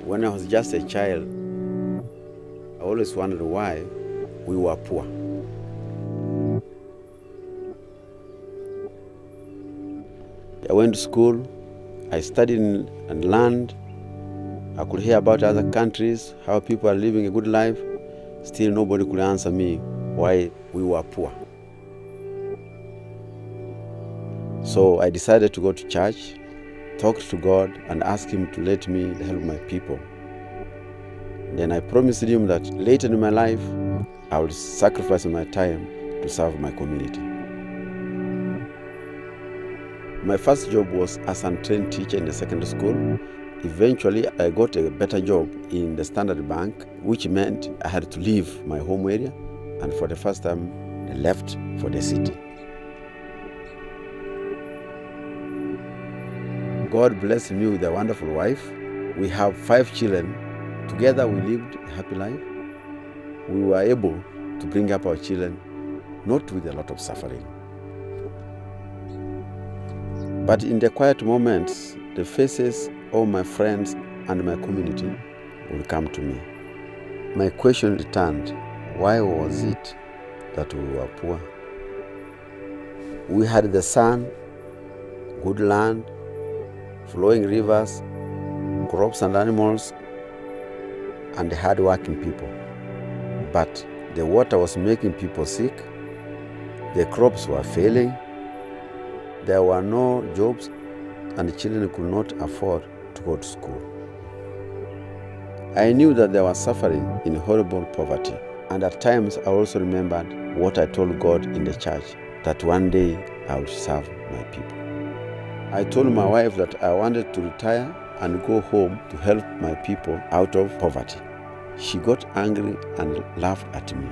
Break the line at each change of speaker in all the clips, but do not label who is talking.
When I was just a child, I always wondered why we were poor. I went to school, I studied and learned. I could hear about other countries, how people are living a good life. Still nobody could answer me why we were poor. So I decided to go to church, talk to God, and ask Him to let me help my people. Then I promised Him that later in my life, I will sacrifice my time to serve my community. My first job was as an trained teacher in the secondary school. Eventually, I got a better job in the Standard Bank, which meant I had to leave my home area, and for the first time, I left for the city. God blessed me with a wonderful wife. We have 5 children. Together we lived a happy life. We were able to bring up our children, not with a lot of suffering. But in the quiet moments, the faces of my friends and my community will come to me. My question returned, why was it that we were poor? We had the sun, good land, flowing rivers, crops and animals, and hard-working people. But the water was making people sick, the crops were failing, there were no jobs, and the children could not afford to go to school. I knew that there was suffering in horrible poverty, and at times I also remembered what I told God in the church, that one day I would serve my people. I told my wife that I wanted to retire and go home to help my people out of poverty. She got angry and laughed at me.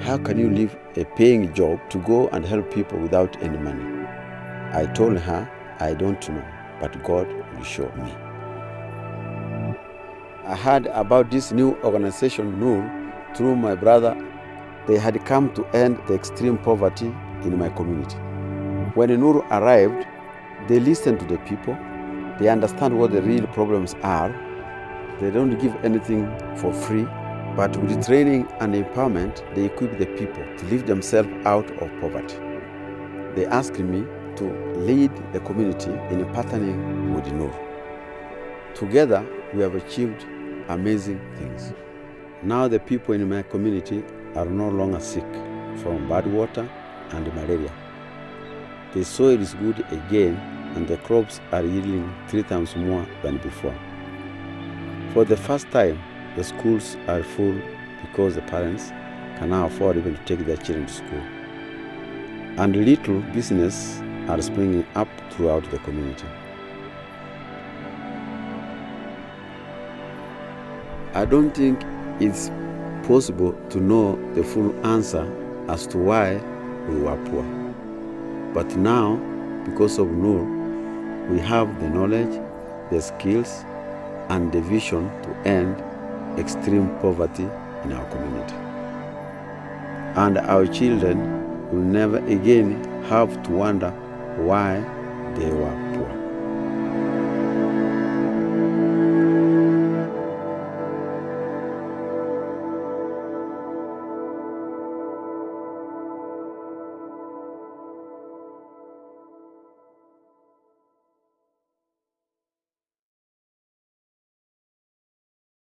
How can you leave a paying job to go and help people without any money? I told her, I don't know, but God will show me. I heard about this new organization, Nuru, through my brother. They had come to end the extreme poverty in my community. When Nuru arrived, they listened to the people. They understand what the real problems are. They don't give anything for free, but with training and empowerment, they equip the people to lift themselves out of poverty. They asked me to lead the community in partnering with Nuru. Together, we have achieved amazing things. Now the people in my community are no longer sick from bad water and malaria. The soil is good again, and the crops are yielding 3 times more than before. For the first time, the schools are full because the parents can now afford even to take their children to school. And little business are springing up throughout the community. I don't think it's possible to know the full answer as to why we were poor. But now, because of Nuru, we have the knowledge, the skills, and the vision to end extreme poverty in our community. And our children will never again have to wonder why they were poor.